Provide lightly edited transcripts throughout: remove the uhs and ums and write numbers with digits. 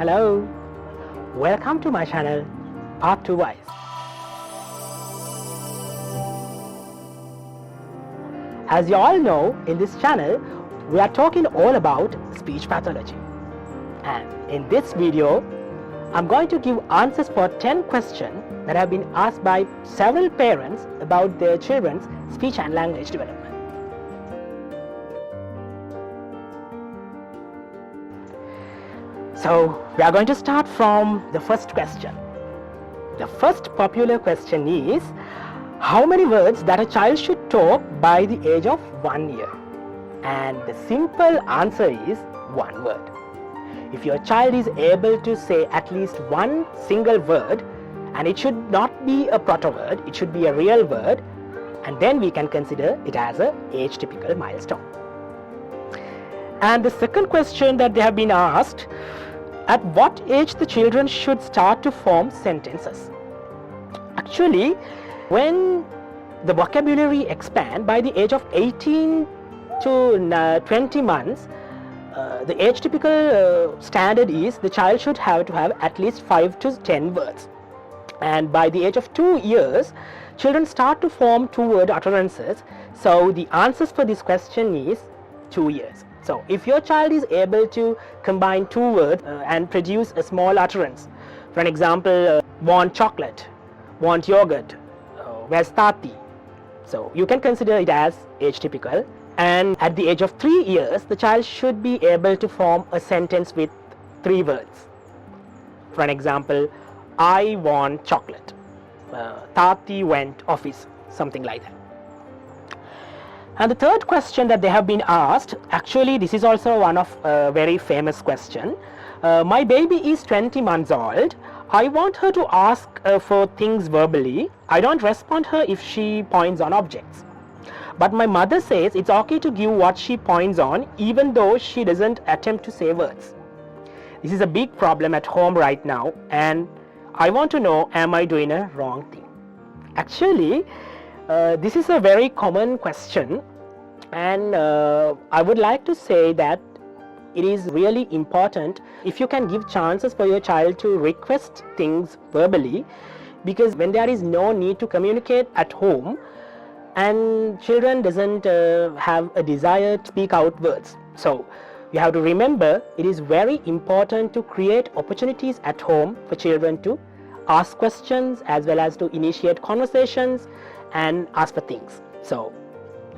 Hello, welcome to my channel, Part 2 Wise. As you all know, in this channel, we are talking all about speech pathology. And in this video, I'm going to give answers for 10 questions that have been asked by several parents about their children's speech and language development. So, we are going to start from the first question. The first popular question is, how many words that a child should talk by the age of 1 year? And the simple answer is 1 word. If your child is able to say at least one single word, and it should not be a proto-word, it should be a real word, and then we can consider it as a age-typical milestone. And the second question that they have been asked, at what age the children should start to form sentences? Actually, when the vocabulary expands by the age of 18 to 20 months, the age typical standard is the child should have to have at least 5 to 10 words. And by the age of 2 years, children start to form 2-word utterances. So the answers for this question is 2 years. So if your child is able to combine 2 words and produce a small utterance, for an example, want chocolate, want yogurt, where's Tati? So you can consider it as age typical. And at the age of 3 years, the child should be able to form a sentence with 3 words. For an example, I want chocolate, Tati went office, something like that. And the third question that they have been asked, actually this is also one of a very famous question. My baby is 20 months old. I want her to ask for things verbally. I don't respond her if she points on objects. But my mother says it's okay to give what she points on even though she doesn't attempt to say words. This is a big problem at home right now, and I want to know, am I doing a wrong thing? Actually, this is a very common question, and I would like to say that it is really important if you can give chances for your child to request things verbally, because when there is no need to communicate at home and children doesn't have a desire to speak out words. So you have to remember, it is very important to create opportunities at home for children to ask questions as well as to initiate conversations and ask for things. So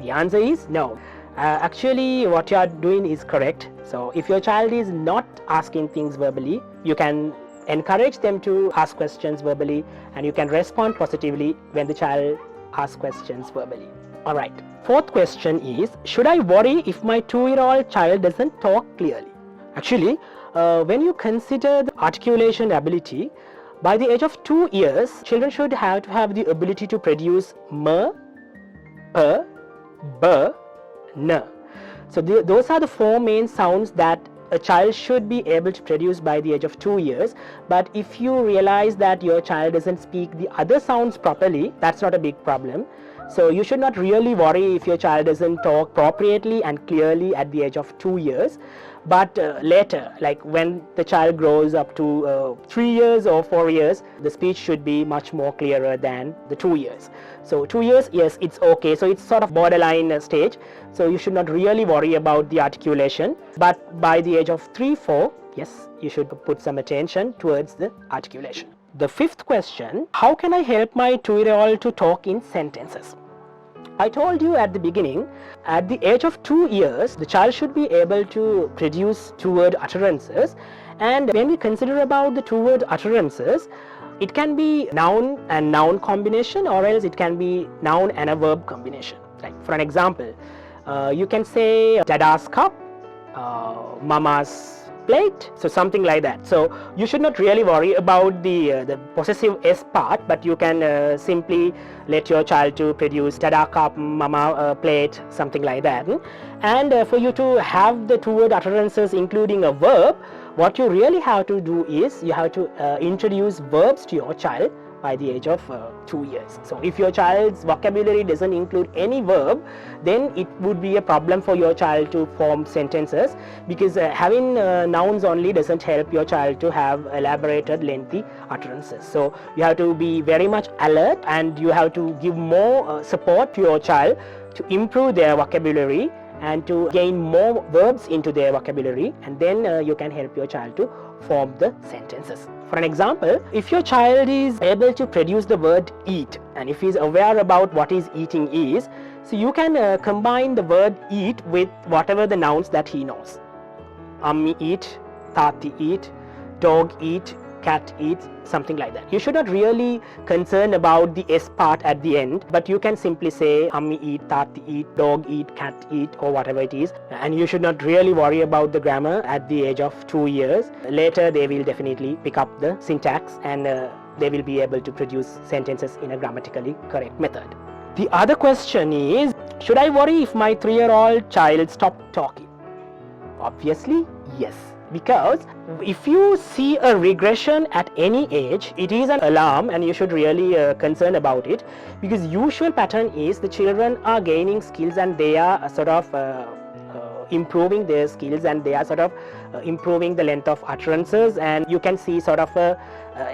the answer is no. Actually what you are doing is correct. So if your child is not asking things verbally, you can encourage them to ask questions verbally, and you can respond positively when the child asks questions verbally. Alright, fourth question is, should I worry if my 2-year-old child doesn't talk clearly? Actually, when you consider the articulation ability, by the age of 2 years, children should have to have the ability to produce m, p, b, n. So those are the 4 main sounds that a child should be able to produce by the age of 2 years. But if you realize that your child doesn't speak the other sounds properly, that's not a big problem. So you should not really worry if your child doesn't talk appropriately and clearly at the age of 2 years. But later, like when the child grows up to 3 years or 4 years, the speech should be much more clearer than the 2 years. So 2 years, yes, it's okay. So it's sort of borderline stage. So you should not really worry about the articulation. But by the age of 3, 4, yes, you should put some attention towards the articulation. The fifth question, how can I help my 2-year-old to talk in sentences? I told you at the beginning, at the age of 2 years, the child should be able to produce 2-word utterances. And when we consider about the 2-word utterances, it can be noun and noun combination, or else it can be noun and a verb combination. Like for an example, you can say Dada's cup, Mama's plate, so something like that. So you should not really worry about the possessive S part, but you can simply let your child to produce Dada cup, Mama plate, something like that. And for you to have the 2-word utterances including a verb, what you really have to do is you have to introduce verbs to your child by the age of 2 years. So if your child's vocabulary doesn't include any verb, then it would be a problem for your child to form sentences, because having nouns only doesn't help your child to have elaborated, lengthy utterances. So you have to be very much alert, and you have to give more support to your child to improve their vocabulary and to gain more verbs into their vocabulary, and then you can help your child to form the sentences. For an example, if your child is able to produce the word eat, and if he is aware about what is eating is, so you can combine the word eat with whatever the nouns that he knows. Ammi eat, Tati eat, dog eat, cat eats, something like that. You should not really concern about the S part at the end, but you can simply say Ammi eat, Tati eat, dog eat, cat eat, or whatever it is, and you should not really worry about the grammar at the age of 2 years. Later they will definitely pick up the syntax, and they will be able to produce sentences in a grammatically correct method. The other question is, should I worry if my 3-year-old child stopped talking? Obviously, yes. Because if you see a regression at any age, it is an alarm, and you should really concern about it, because usual pattern is the children are gaining skills, and they are sort of improving their skills, and they are sort of improving the length of utterances, and you can see sort of a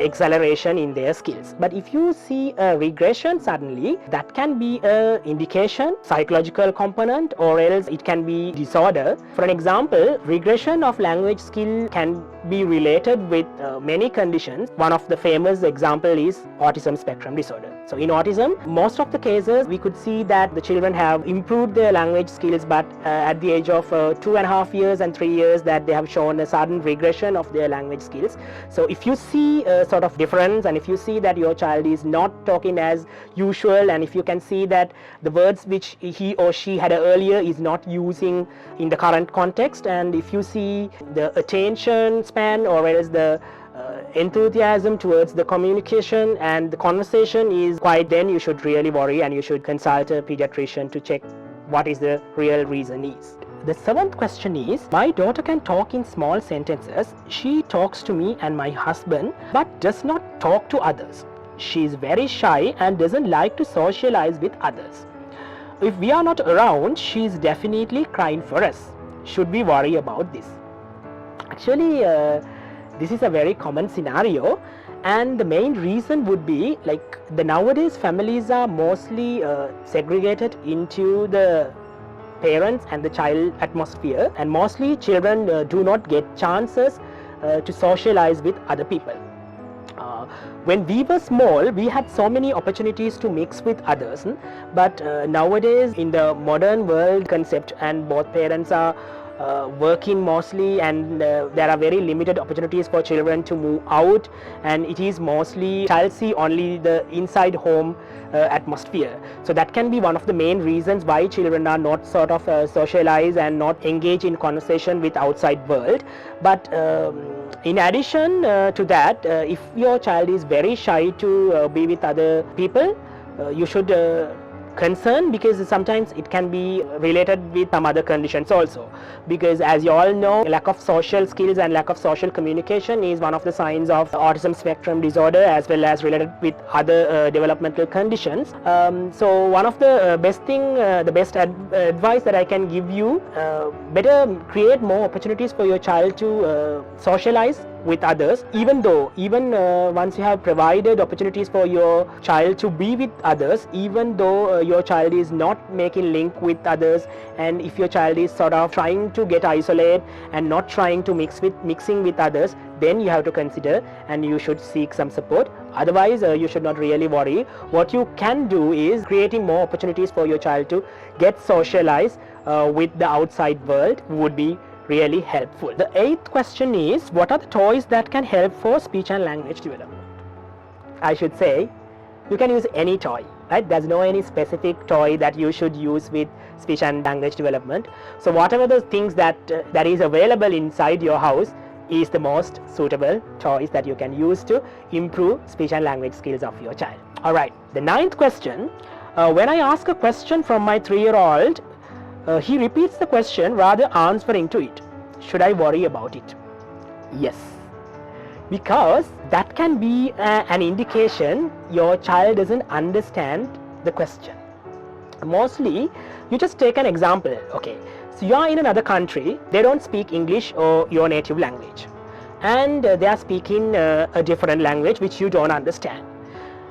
acceleration in their skills. But if you see a regression suddenly, that can be an indication, psychological component, or else it can be disorder. For an example, regression of language skill can be related with many conditions. One of the famous example is autism spectrum disorder. So in autism, most of the cases we could see that the children have improved their language skills, but at the age of 2.5 years and 3 years, that they have shown a sudden regression of their language skills. So if you see a sort of difference, and if you see that your child is not talking as usual, and if you can see that the words which he or she had earlier is not using in the current context, and if you see the attention span, or else the enthusiasm towards the communication and the conversation is quite, then you should really worry, and you should consult a pediatrician to check what is the real reason is. The 7th question is, my daughter can talk in small sentences. She talks to me and my husband, but does not talk to others. She is very shy and doesn't like to socialize with others. If we are not around, she is definitely crying for us. Should we worry about this? Actually, this is a very common scenario, and the main reason would be, like, the nowadays families are mostly segregated into the parents and the child atmosphere, and mostly children do not get chances to socialize with other people. When we were small, we had so many opportunities to mix with others, but nowadays in the modern world concept, and both parents are working mostly, and there are very limited opportunities for children to move out, and it is mostly child see only the inside home atmosphere. So that can be one of the main reasons why children are not sort of socialized and not engage in conversation with outside world. But in addition to that, if your child is very shy to be with other people, you should concern, because sometimes it can be related with some other conditions also, because as you all know, lack of social skills and lack of social communication is one of the signs of autism spectrum disorder, as well as related with other developmental conditions. So one of the best advice that I can give you, better create more opportunities for your child to socialize with others, even once you have provided opportunities for your child to be with others, even though your child is not making link with others, and if your child is sort of trying to get isolated and not trying to mixing with others, then you have to consider and you should seek some support. Otherwise, you should not really worry. What you can do is creating more opportunities for your child to get socialized with the outside world would be really helpful. The 8th question is, what are the toys that can help for speech and language development? I should say, you can use any toy, right? There's no any specific toy that you should use with speech and language development. So whatever the things that is available inside your house is the most suitable toys that you can use to improve speech and language skills of your child. Alright, the 9th question, when I ask a question from my 3-year-old, he repeats the question rather answering to it. Should I worry about it? Yes. because that can be an indication your child doesn't understand the question. Mostly, you just take an example. Okay, so you are in another country, they don't speak English or your native language, and they are speaking a different language which you don't understand.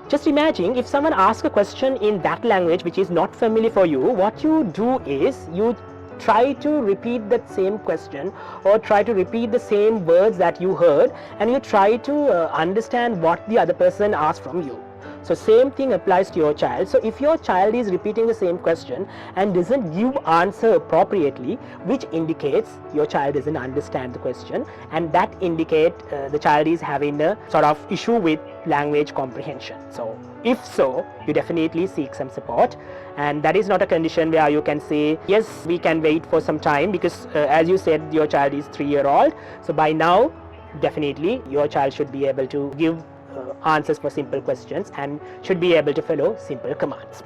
Just imagine if someone asks a question in that language which is not familiar for you, what you do is you try to repeat that same question or try to repeat the same words that you heard, and you try to understand what the other person asked from you. So same thing applies to your child. So if your child is repeating the same question and doesn't give answer appropriately, which indicates your child doesn't understand the question, and that indicate the child is having a sort of issue with language comprehension. So if so, you definitely seek some support, and that is not a condition where you can say yes, we can wait for some time, because as you said, your child is 3-year-old, so by now definitely your child should be able to give answers for simple questions and should be able to follow simple commands.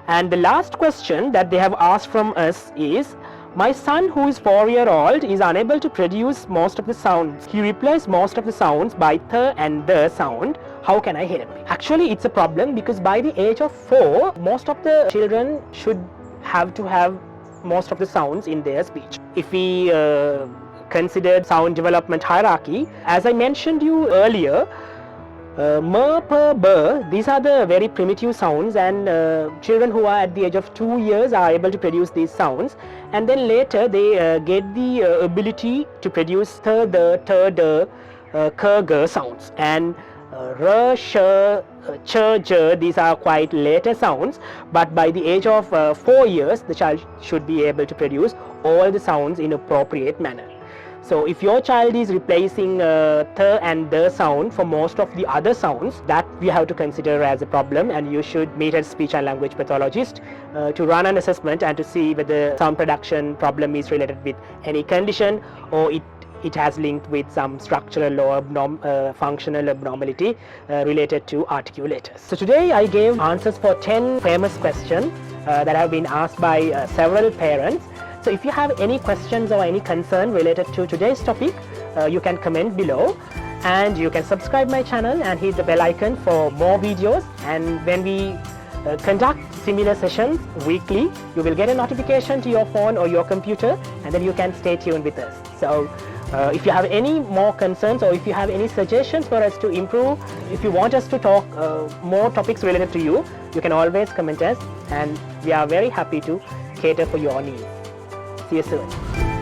And the last question that they have asked from us is, my son who is 4-year-old is unable to produce most of the sounds. He replaces most of the sounds by the and the sound. How can I help him? Actually, it's a problem, because by the age of 4, most of the children should have to have most of the sounds in their speech. If we consider sound development hierarchy, as I mentioned you earlier, m, p, b, these are the very primitive sounds, and children who are at the age of 2 years are able to produce these sounds, and then later they get the ability to produce th, the, t, d, k, g sounds, and r, sh, ch, j, these are quite later sounds, but by the age of 4 years the child should be able to produce all the sounds in appropriate manner. So if your child is replacing th and the sound for most of the other sounds, that we have to consider as a problem, and you should meet a speech and language pathologist to run an assessment and to see whether sound production problem is related with any condition, or it has linked with some structural or functional abnormality related to articulators. So today I gave answers for 10 famous questions that have been asked by several parents. So if you have any questions or any concern related to today's topic, you can comment below, and you can subscribe my channel and hit the bell icon for more videos, and when we conduct similar sessions weekly, you will get a notification to your phone or your computer, and then you can stay tuned with us. So if you have any more concerns, or if you have any suggestions for us to improve, if you want us to talk more topics related to you, you can always comment us, and we are very happy to cater for your needs. See you soon.